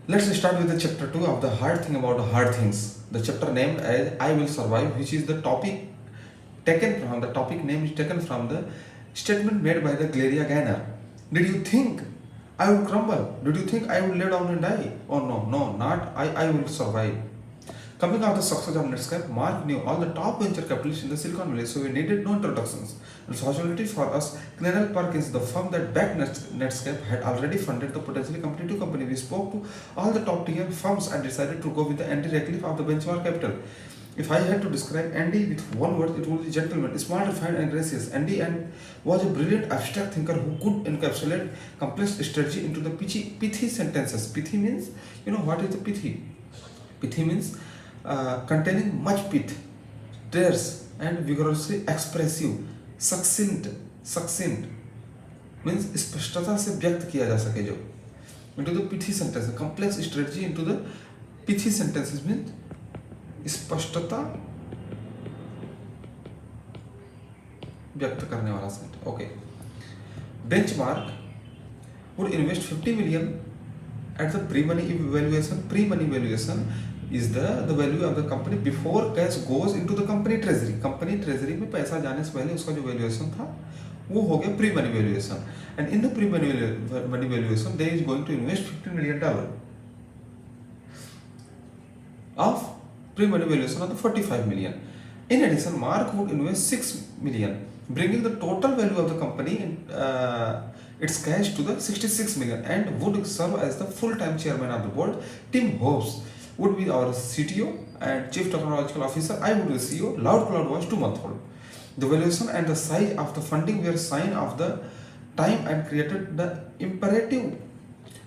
Let's start with the chapter 2 of the hard thing about the hard things. The chapter named as I Will Survive, which is the topic name is taken from the statement made by the Gloria Gaynor. Did you think I would crumble? Did you think I would lay down and die? Oh no, not I will survive. Coming out of the success of Netscape, Mark knew all the top venture capitalists in the Silicon Valley, so we needed no introductions. Unfortunately for us, Glenelg Perkins, the firm that backed Netscape, had already funded the potentially competitive company. We spoke to all the top tier firms and decided to go with the Andy Ratcliffe of the benchmark capital. If I had to describe Andy with one word, it would be gentleman, smart, refined, and gracious. Andy was a brilliant abstract thinker who could encapsulate complex strategy into the pithy sentences. Pithy means, you know what is the pithy? Pithy means containing much pith, terse and vigorously expressive, succinct means स्पष्टता से व्यक्त किया जा सके जो into the pithy sentence, complex strategy into the pithy sentences means स्पष्टता व्यक्त करने वाला sentence. Okay. Benchmark would invest 50 million at the pre-money valuation. Pre-money valuation is the value of the company before cash goes into the company treasury. Company treasury में पैसा जाने से पहले उसका जो valuation था वो हो गया pre-money valuation. And in the pre-money valuation, they is going to invest $15 million of pre-money valuation of the 45 million. In addition, Mark would invest 6 million, bringing the total value of the company its cash to the 66 million, and would serve as the full-time chairman of the board. Tim Hobbs would be our CTO and Chief Technological Officer. I would be CEO. LoudCloud was 2 months old. The valuation and the size of the funding were sign of the time and created the imperative.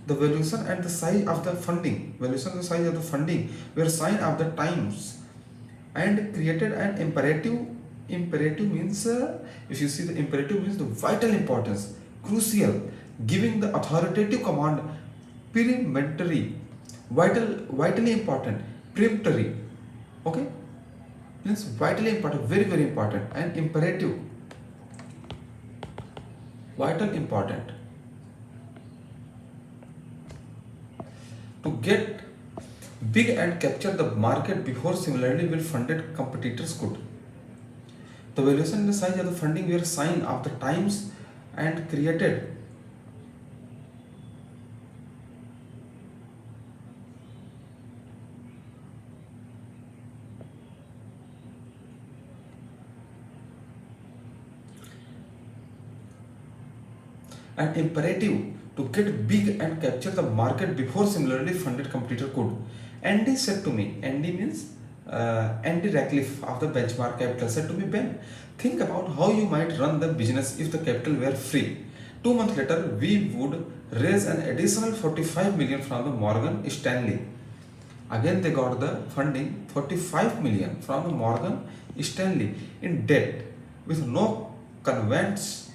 The valuation and the size of the funding, valuation and the size of the funding were sign of the times and created an imperative. Imperative means, if you see, the imperative means the vital importance, crucial, giving the authoritative command, peremptory, vitally important, peremptory. Okay, means vitally important, very important, and imperative, vital important. To get big and capture the market before similarly well-funded competitors could. The valuation and the size of the funding were sign of the times and created an imperative to get big and capture the market before similarly funded competitor could. Andy said to me, Andy means Andy Ratcliffe of the Benchmark Capital said to me, Ben, think about how you might run the business if the capital were free. 2 months later, we would raise an additional 45 million from the Morgan Stanley. Again, they got the funding 45 million from the Morgan Stanley in debt with no convents.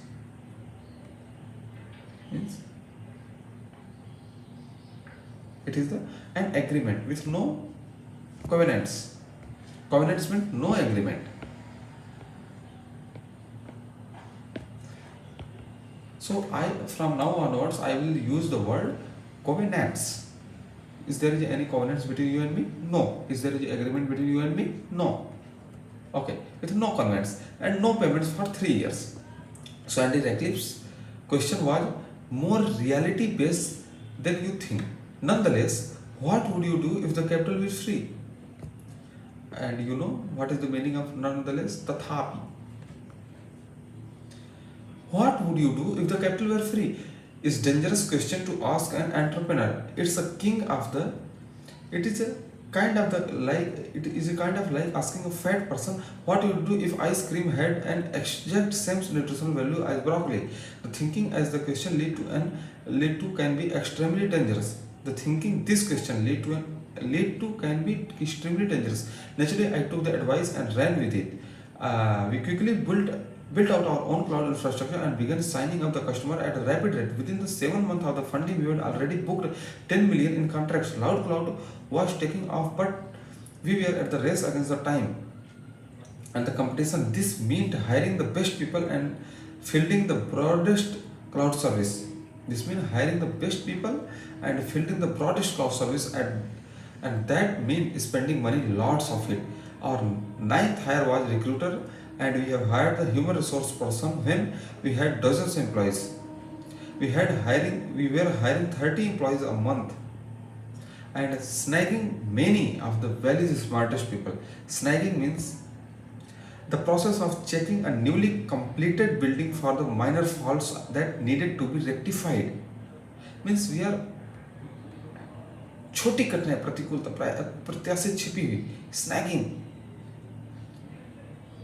Means it is an agreement with no covenants. Covenants means no agreement. So from now onwards I will use the word covenants. Is there any covenants between you and me? No. Is there any agreement between you and me? No. Okay, with no covenants and no payments for 3 years. So Andy Ratcliffe's question was more reality based than you think. Nonetheless, what would you do if the capital was free? And you know what is the meaning of nonetheless? Tathapi. What would you do if the capital were free? Is dangerous question to ask an entrepreneur. It's a king of the. It is a kind of the like. It is a kind of like asking a fat person what you would do if ice cream had an exact same nutritional value as broccoli. The thinking as the question lead to can be extremely dangerous. The thinking this question lead to can be extremely dangerous. Naturally, I took the advice and ran with it. We quickly built out our own cloud infrastructure and began signing up the customer at a rapid rate. Within the 7 months of the funding, we had already booked 10 million in contracts. LoudCloud was taking off, but we were at the race against the time and the competition. This meant hiring the best people and fielding the broadest cloud service. This means hiring the best people and filtering the broadest cloud service, and that means spending money, lots of it. Our ninth hire was recruiter, and we have hired the human resource person when we had dozens of employees. We were hiring 30 employees a month and snagging many of the valley's smartest people. Snagging means the process of checking a newly completed building for the minor faults that needed to be rectified. Means we are छोटी घटनाएं प्रतिकूलता प्रत्याशित छिपी हुई snagging.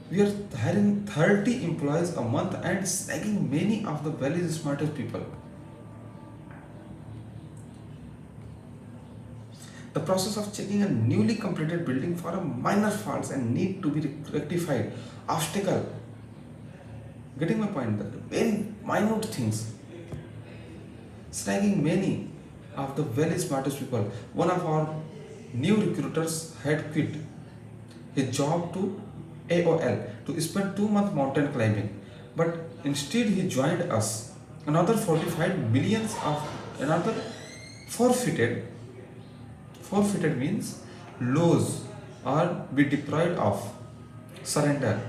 We are hiring 30 employees a month and snagging many of the valley's smartest people. The process of checking a newly completed building for a minor faults and need to be rectified. Obstacle. Getting my point? The very minute things. Snagging many of the very smartest people. One of our new recruiters had quit his job to AOL to spend 2 months mountain climbing, but instead he joined us. Another 45 millions of another forfeited. Forfeited means lose or be deprived of, surrender.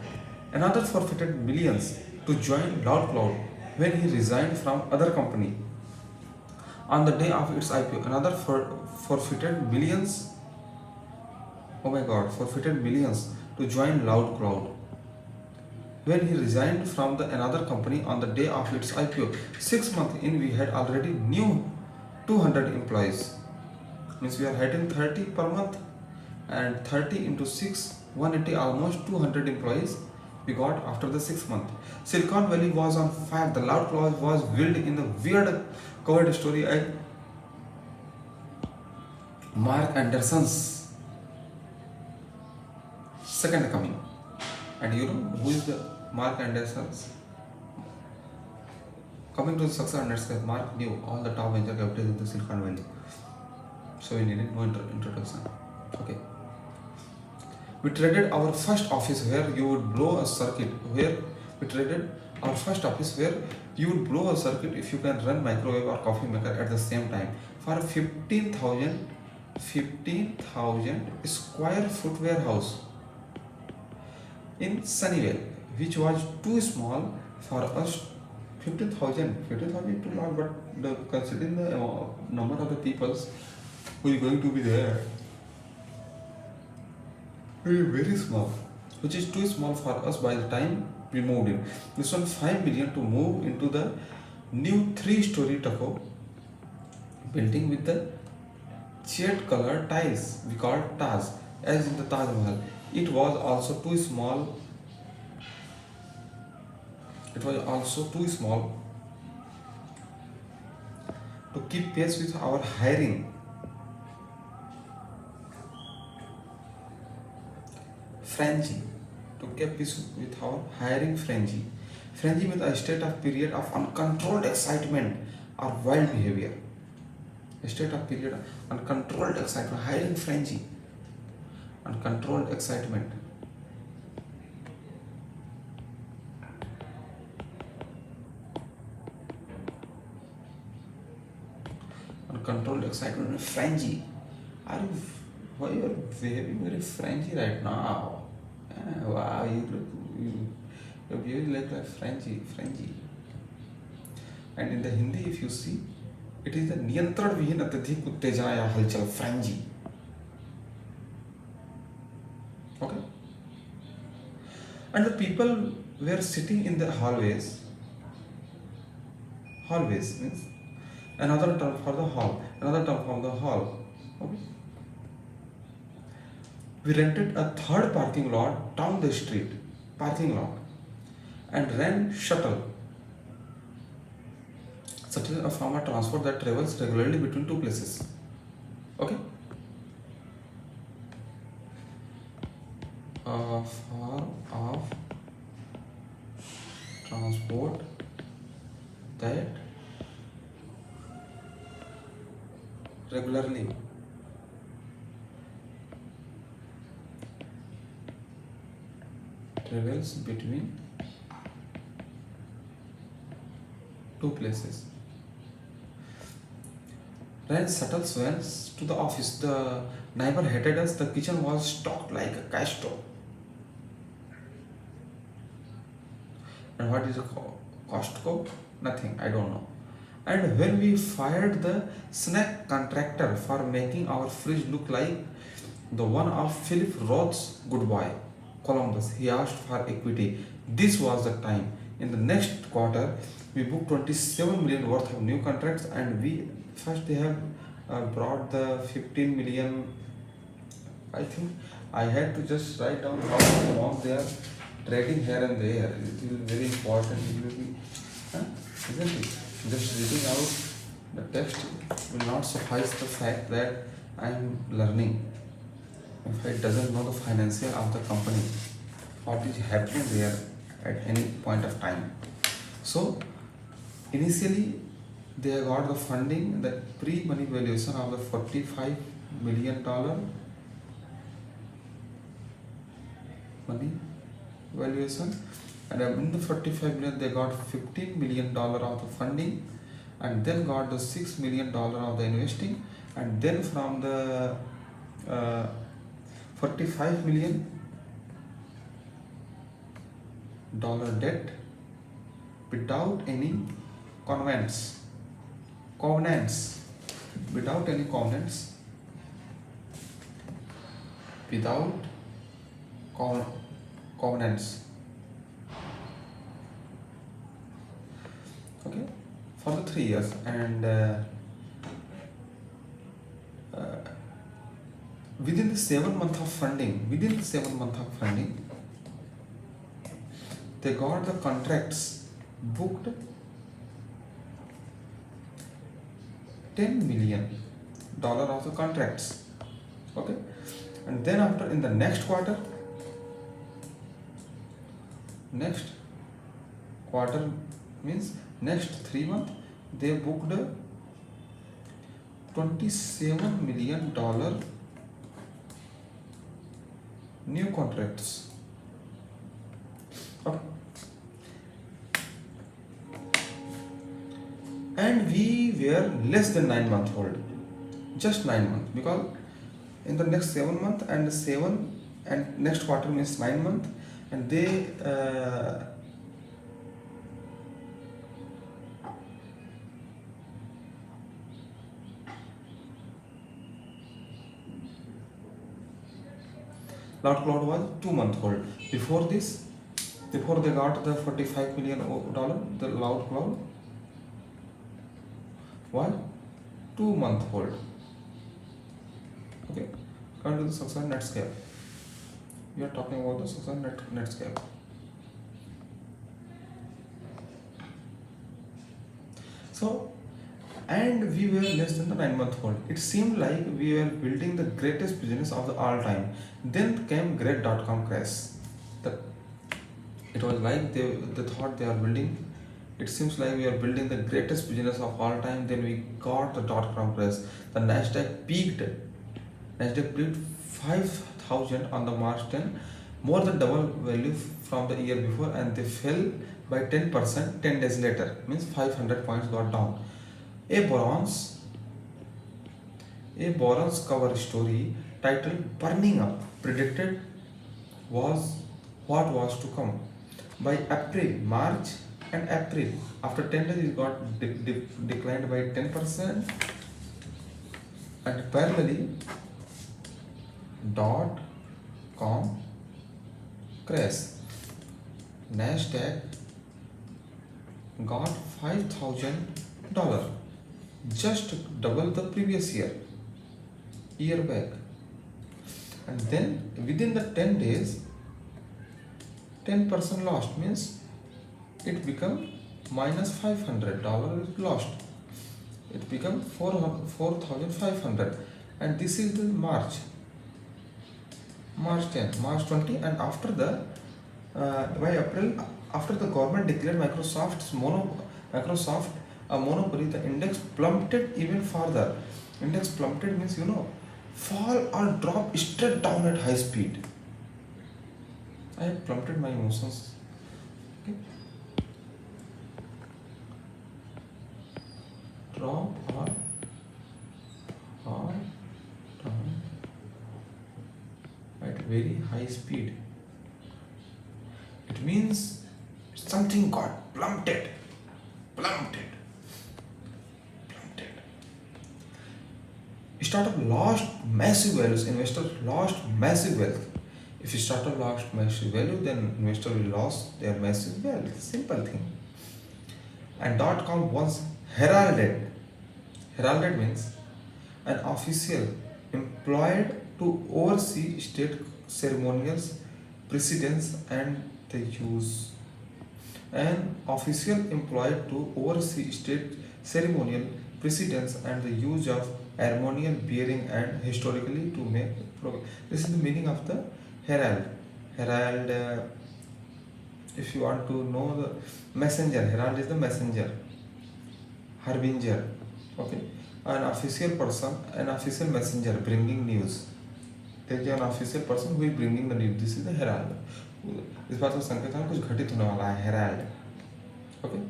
Another forfeited millions to join LoudCloud when he resigned from other company. On the day of its IPO, another forfeited millions. Oh my God, forfeited millions to join LoudCloud when he resigned from the another company on the day of its IPO. 6 months in, we had already new 200 employees. Means we are heading 30 per month, and 30 into 6, 180, almost 200 employees we got after the 6 month. Silicon Valley was on fire. The LoudCloud was built in the weird covered story Mark Anderson's second coming. And you know who is the Mark Anderson's? Coming to the success Anderson, Mark knew all the top venture capitals in the Silicon Valley. So we needed no introduction. Okay. We traded our first office where you would blow a circuit. If you can run microwave or coffee maker at the same time for a 15,000 square foot warehouse in Sunnyvale, which was too small for us. 15,000 too large, but considering the number of the peoples who is going to be there, very small, which is too small for us by the time we moved in. This one 5 million to move into the new 3-story taco building with the jade colored tiles we called Taj, as in the Taj Mahal. It was also too small. To keep pace with our hiring. Frenzy. To keep pace with our hiring frenzy. Frenzy means a state of period of uncontrolled excitement or wild behavior. A state of period of uncontrolled excitement. Hiring frenzy. Uncontrolled excitement. Uncontrolled excitement. Frenzy. Why you are behaving very frenzy right now? Wow, you're behaving like a frenzy. And in the Hindi, if you see, it is the नियंत्रण विहीन अत्यधिक उत्तेजना या हलचल, frenzy. Okay. And the people were sitting in the hallways. Hallways means another term for the hall. Okay. We rented a third parking lot down the street, and ran shuttle from a transport that travels regularly between two places. Okay. A form of transport that regularly travels between two places. Ran subtle went to the office. The neighbor hated us. The kitchen was stocked like a cash store. And what is a Costco? Nothing. I don't know. And when we fired the snack contractor for making our fridge look like the one of Philip Roth's Goodbye Columbus, he asked for equity. This was the time. In the next quarter, we booked 27 million worth of new contracts, and we first they have brought the 15 million. I think I had to just write down how much amount they are trading here and there. It will be very important. It will be, huh? Isn't it? Just reading out the text will not suffice the fact that I am learning. If I doesn't know the financial of the company, what is happening there at any point of time. So initially they got the funding, the pre-money valuation of the $45 million money valuation, and in the 45 million they got $15 million of the funding, and then got the $6 million of the investing, and then from the 45 million dollar debt without any covenants, without any covenants, without covenants. Okay, for the 3 years, and within the 7 month of funding, they got the contracts booked $10 million of the contracts. Okay, and then after in the next quarter means next 3 months, they booked $27 million new contracts. Okay. And we were less than 9 months old, just 9 months, because in the next 7 months and next quarter means 9 months, and they Loud Cloud was 2 months old. Before this, before they got the $45 million, the Loud Cloud was 2 months old. Okay, come to the success Netscape. We are talking about the success Netscape. So, and we were less than the 9 month old. It seemed like we were building the greatest business of the all time. Then came great .com crash. It was like they thought they are building. It seems like we are building the greatest business of all time. Then we got the .com crash. The Nasdaq peaked. Nasdaq peaked 5,000 on the March 10, more than double value from the year before, and they fell by 10% 10 days later. Means 500 points got down. A Boron's cover story titled "Burning Up" predicted was what was to come. By March and April, after 10 days, it got declined by 10%, and parallelly, .com crash. Nasdaq got $5,000, just double the previous year back, and then within the 10 days 10% lost, means it become minus $500 lost. It become 4,500, and this is the March 10, March 20, and after the by April, after the government declared Microsoft a monopoly, the index plummeted even further. Index plummeted means fall or drop straight down at high speed. I have plummeted my emotions. Okay. Drop or very high speed. It means something got plummeted, plummeted, plummeted. Startup lost massive values, investors lost massive wealth. If startup lost massive value, then investor will lose their massive wealth. Simple thing. And .com was heralded. Heralded means an official employed to oversee state ceremonials, precedence, and the use. An official employed to oversee state ceremonial precedence and the use of ceremonial bearing and historically to make progress. This is the meaning of the herald. Herald, if you want to know the messenger, herald is the messenger, harbinger. Okay, an official person, an official messenger bringing news. There is an official person who is bringing the news. This is the herald. इस बात का संकेत है कुछ घटित होने वाला है, herald. Okay,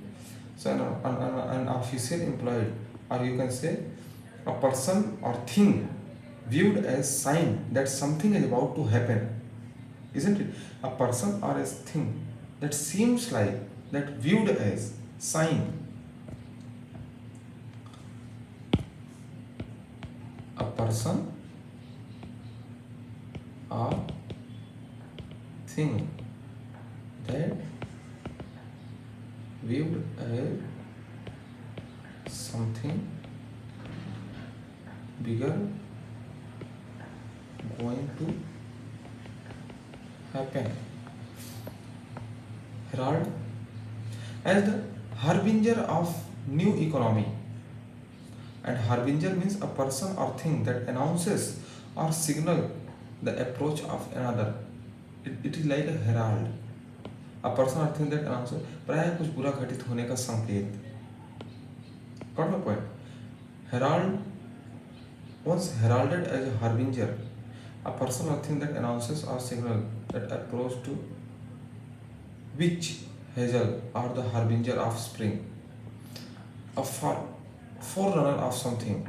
so an official employed, or you can say a person or thing viewed as sign that something is about to happen, isn't it? A person or a thing that seems like, that viewed as sign. A person or thing that viewed as something bigger going to happen. Herald as the harbinger of new economy. And harbinger means a person or thing that announces or signal the approach of another. It is like a herald. A person or thing that announces प्राय कुछ बुरा घटित होने का संकेत. Got my point? Herald, once heralded as a harbinger, a person or thing that announces or signal that approach to witch hazel or the harbinger of spring. A forerunner of something.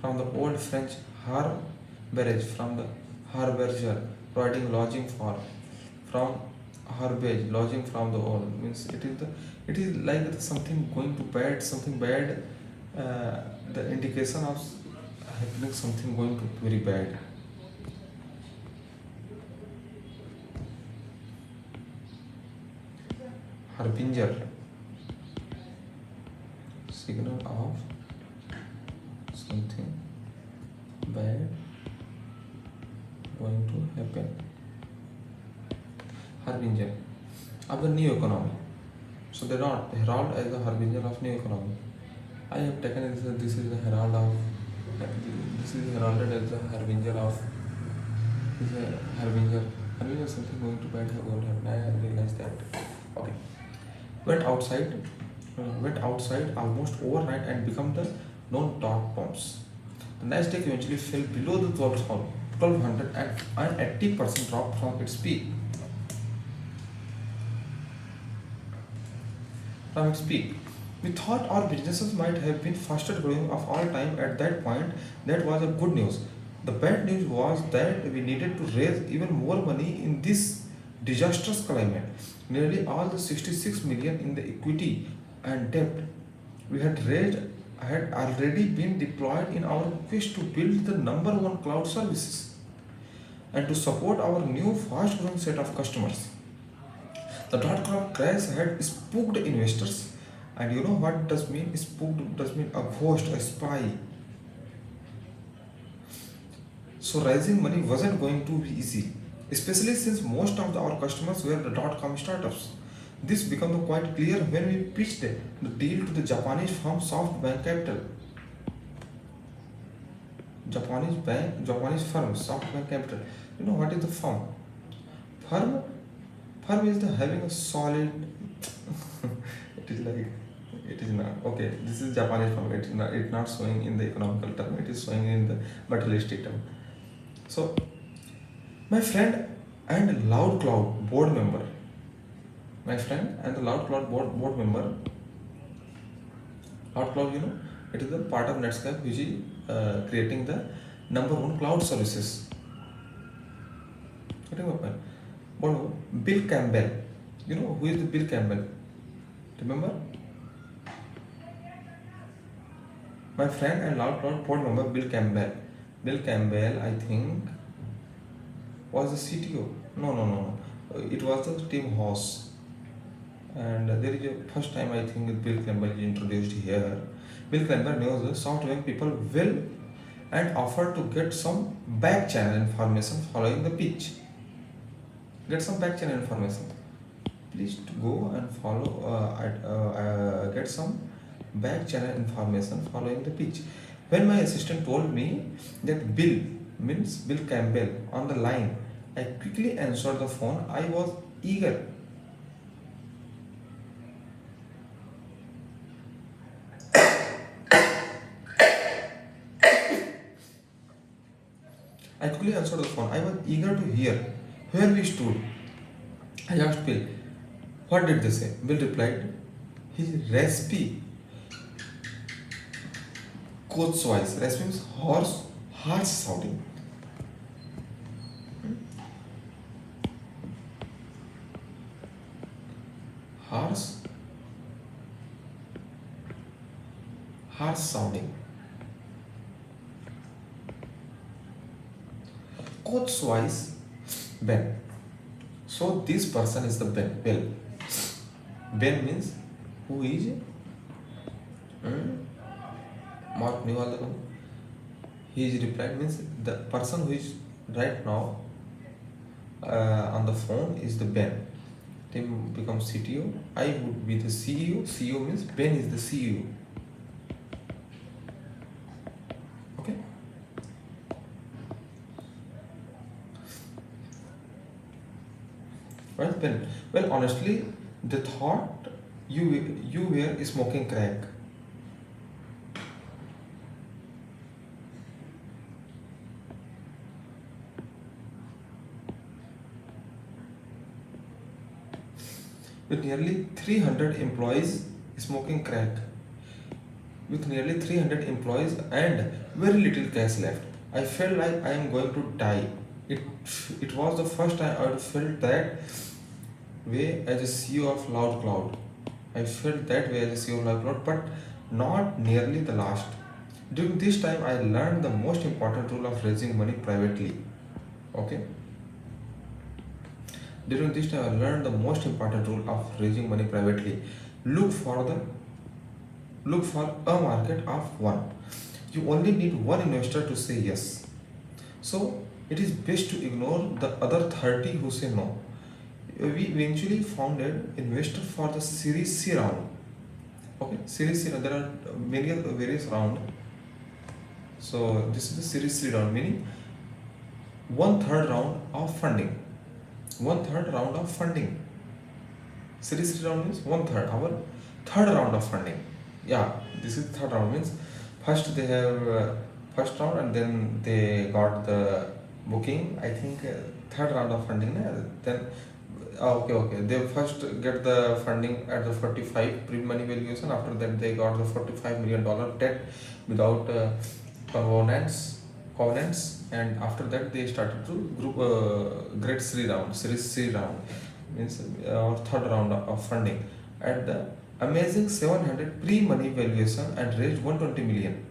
From the old French herberge, from the herberger, providing lodging for. From herbage, lodging from the old, means it is like something going to bad, something bad, the indication of happening something going to very bad. Harbinger, signal of something bad going to happen. Harbinger of the new economy. So they not herald as the harbinger of new economy. I have taken this is the herald of, this is heralded as the harbinger of, this is a harbinger. Harbinger something going to bad going to happen. I realized that. Okay. Went outside almost overnight and become the known dot bombs. The Nasdaq eventually fell below the 1200 and an 80% drop from its peak. We thought our businesses might have been fastest growing of all time at that point. That was a good news. The bad news was that we needed to raise even more money in this disastrous climate. Nearly all the 66 million in the equity and debt we had raised had already been deployed in our quest to build the number one cloud services and to support our new fast growing set of customers. The dot-com crash had spooked investors, and you know what does mean? Spooked does mean a ghost, a spy. So raising money wasn't going to be easy, especially since most of our customers were the dot-com startups. This became quite clear when we pitched the deal to the Japanese firm SoftBank Capital. Japanese firm SoftBank Capital. You know what is the firm? Firm is the having a solid. It is like, it is not okay. This is Japanese firm. It's not showing in the economical term. It is showing in the materialistic term. So, my friend and LoudCloud board member. My friend and the LoudCloud board member. LoudCloud, you know, it is the part of Netscape which is creating the number one cloud services. Getting my point? But Bill Campbell, you know who is the Bill Campbell? Remember? My friend and loud crowd board member Bill Campbell. Bill Campbell, I think, was the CTO. No, no, no, no. It was the Tim Hoss. And there is a first time I think Bill Campbell is introduced here. Bill Campbell knows the software people will and offer to get some back channel information following the pitch. Get some back channel information. Please to go and follow, get some back channel information following the pitch. When my assistant told me that Bill means Bill Campbell on the line, I quickly answered the phone. I was eager. I quickly answered the phone. I was eager to hear where we stood. I asked Bill, what did they say? Bill replied, his raspy coach voice. Raspy means hoarse, harsh sounding. Harsh, harsh sounding. Coach voice, Ben. So this person is the Ben. Bill. Ben means who is Mark Newell. He is replied means the person who is right now on the phone is the Ben. Tim becomes CTO. I would be the CEO. CEO means Ben is the CEO. Okay. Well, Ben. Well, honestly, they thought you were smoking crack. With nearly 300 employees smoking crack. With nearly 300 employees and very little cash left, I felt like I am going to die. It, it was the first time I felt that way as a CEO of Loud Cloud. I felt that way as a CEO of Loud Cloud, but not nearly the last. During this time, I learned the most important rule of raising money privately. Okay. During this time, I learned the most important rule of raising money privately. Look for the look for a market of one. You only need one investor to say yes. So it is best to ignore the other 30 who say no. We eventually founded investor for the Series C round. Okay, Series C. There are many various round. So this is the Series C round, meaning one third round of funding. One third round of funding. Series C round means one third. Our third round of funding. Yeah, this is third round means first they have first round and then they got the booking. I think third round of funding. Then okay. They first get the funding at the 45 pre-money valuation. After that, they got the $45 million debt without covenants, and after that they started to group grade series C round means third round of funding at the amazing 700 pre-money valuation and raised 120 million.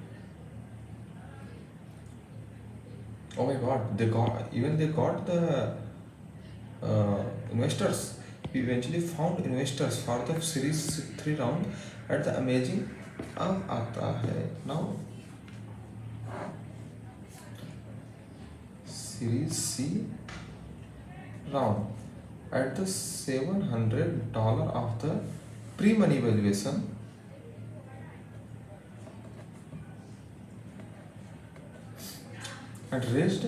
Oh my god, they got the investors. We eventually found investors for the series 3 round at the amazing अब आता है now Series C round at the $700 of the pre-money valuation and raised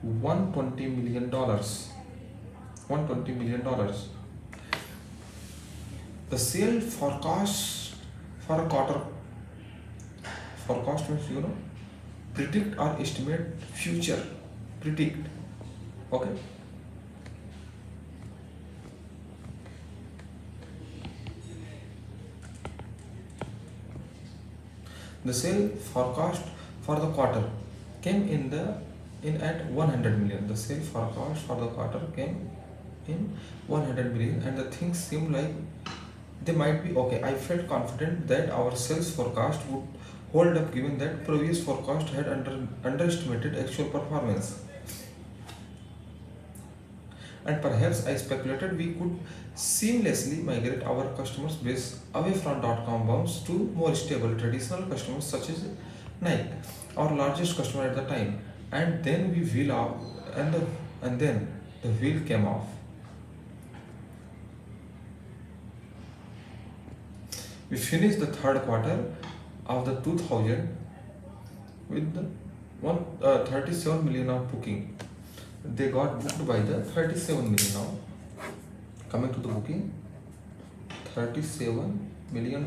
$120 million. $120 million. The sale forecast for a quarter. Forecast means predict or estimate future. Predict. Okay. The sale forecast for the quarter came in at 100 million. The sale forecast for the quarter came in 100 million, and the things seemed like they might be okay. I felt confident that our sales forecast would hold up given that previous forecast had underestimated actual performance. And perhaps I speculated we could seamlessly migrate our customers base away from .com bombs to more stable traditional customers such as Nike, our largest customer at the time. And then we wheel off, and then the wheel came off. We finished the third quarter of the 2000 with the 37 million of booking. They got booked by the 37 million now. Coming to the booking, $37 million.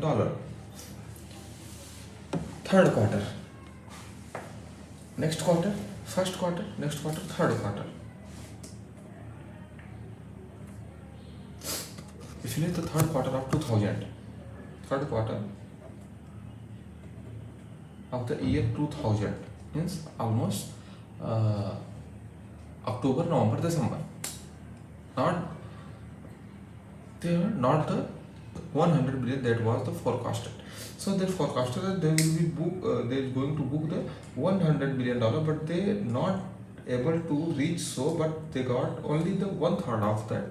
Third quarter, next quarter, first quarter, next quarter, third quarter. We finished the third quarter of 2000. Third quarter of the year 2000 means almost October, November, December. Not not the 100 billion that was the forecasted. So they forecasted that they will be they are going to book the $100 billion, but they not able to reach so, but they got only the one third of that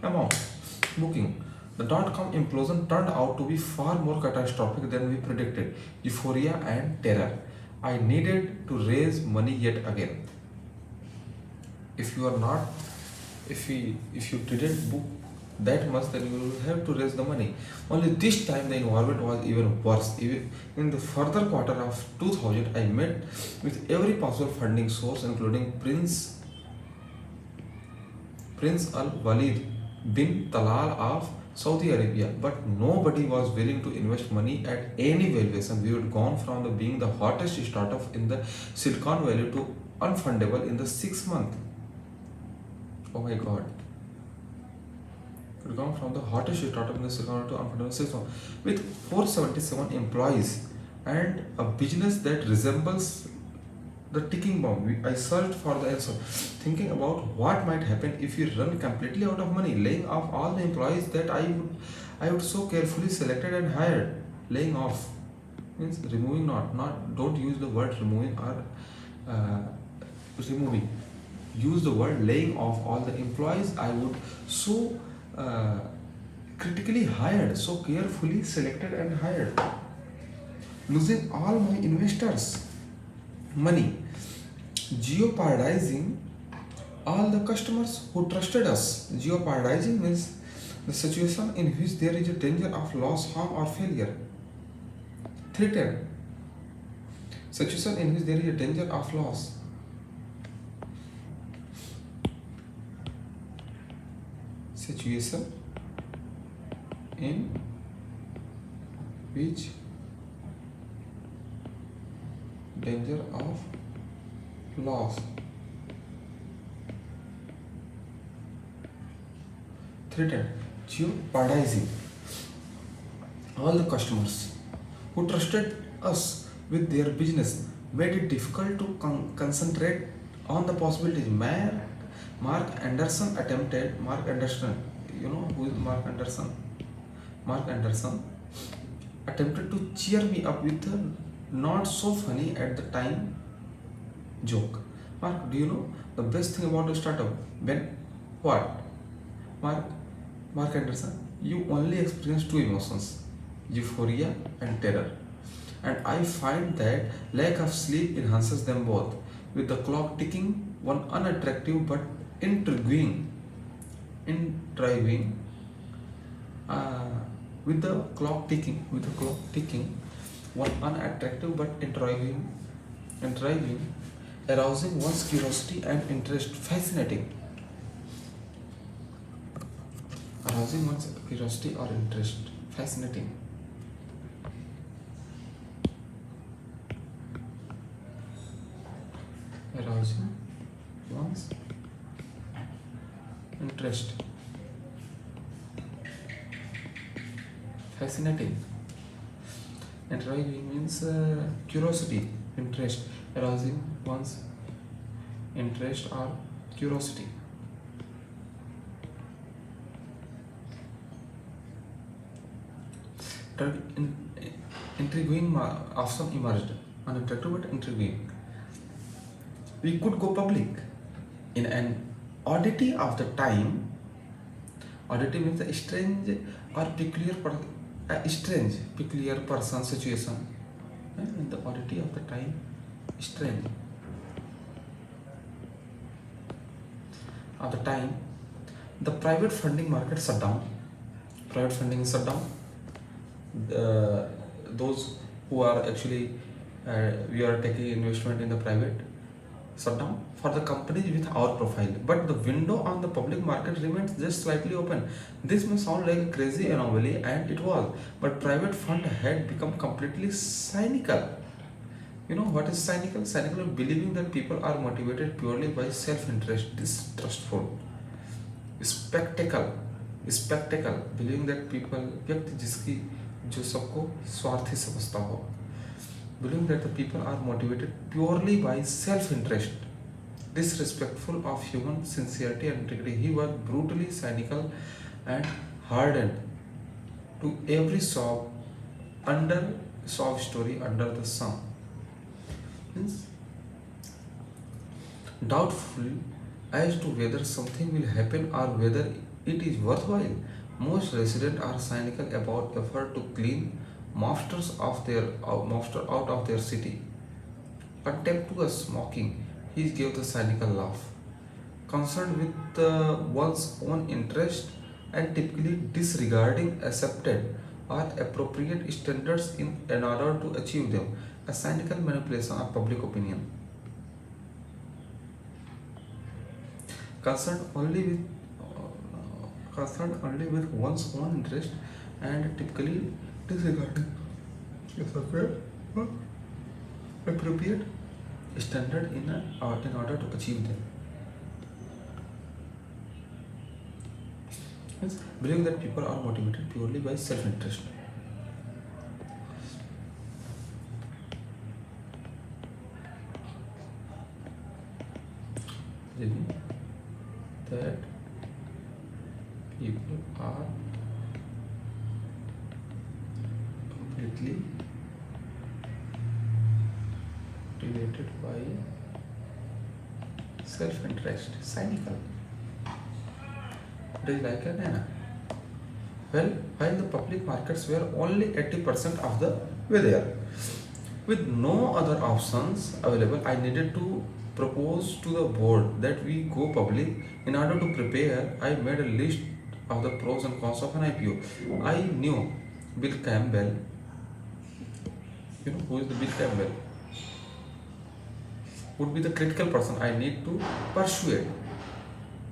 amount booking. The .com implosion turned out to be far more catastrophic than we predicted. Euphoria and terror. I needed to raise money yet again. If you are not, if you didn't book that much, then you will have to raise the money. Only this time the environment was even worse. Even in the further quarter of 2000, I met with every possible funding source, including Prince Al Walid bin Talal of Saudi Arabia, but nobody was willing to invest money at any valuation. We had gone from being the hottest startup in the Silicon Valley to unfundable in the 6 month. Oh my God. We had gone from the hottest startup in the Silicon Valley to unfundable 6 months with 477 employees and a business that resembles the ticking bomb. I searched for the answer, thinking about what might happen if we run completely out of money, laying off all the employees that I would so carefully selected and hired. Laying off means removing, not don't use the word removing or removing. Use the word laying off all the employees I would so critically hired, so carefully selected and hired. Losing all my investors' money, jeopardizing all the customers who trusted us. Jeopardizing means the situation in which there is a danger of loss, harm, or failure. Threaten. Situation in which there is a danger of loss. Situation in which danger of loss, threatened, jeopardizing all the customers who trusted us with their business, made it difficult to concentrate on the possibilities. Mark Anderson, you know who is Mark Anderson? Mark Anderson attempted to cheer me up with a not so funny at the time joke. Mark, do you know the best thing about a startup? When what? Mark Anderson, you only experience two emotions, euphoria and terror. And I find that lack of sleep enhances them both. With the clock ticking, one unattractive but intriguing, with the clock ticking, one unattractive but intriguing, arousing one's curiosity and interest, fascinating. Arousing one's curiosity or interest, fascinating. Arousing one's interest, fascinating. Intriguing means curiosity, interest. arousing one's interest or curiosity. In- Intriguing often emerged, unattractive but intriguing. We could go public in an oddity of the time. Oddity means a strange or peculiar, a strange, peculiar person, situation. In the oddity of the time, strange of the time, the private funding market shut down. Private funding is shut down. Those who are actually we are taking investment in the private shut down for the companies with our profile, but the window on the public market remains just slightly open. This may sound like a crazy anomaly, and it was, but private fund had become completely cynical. You know what is cynical? Cynical is believing that people are motivated purely by self-interest, distrustful, spectacle, spectacle, believing that people व्यक्ति जिसकी जो सबको स्वार्थी समझता हो, believing that the people are motivated purely by self-interest, disrespectful of human sincerity and integrity. He was brutally cynical and hardened to every sob story under the sun. Means doubtful as to whether something will happen or whether it is worthwhile. Most residents are cynical about effort to clean monster out of their city. Contemptuous mocking, he gave the cynical laugh. Concerned with one's own interest and typically disregarding accepted or appropriate standards in order to achieve them. A cynical manipulation of public opinion. Concerned only with one's own interest and typically disregarding appropriate standard in order to achieve them. Hence, believing that people are motivated purely by self-interest. Believing that people are completely motivated by self-interest, cynical. Do you like it, Nana? Well, while the public markets were only 80% of the way there, with no other options available, I needed to propose to the board that we go public. In order to prepare, I made a list of the pros and cons of an IPO. I knew Bill Campbell. You know who is the Bill Campbell? Would be the critical person I need to persuade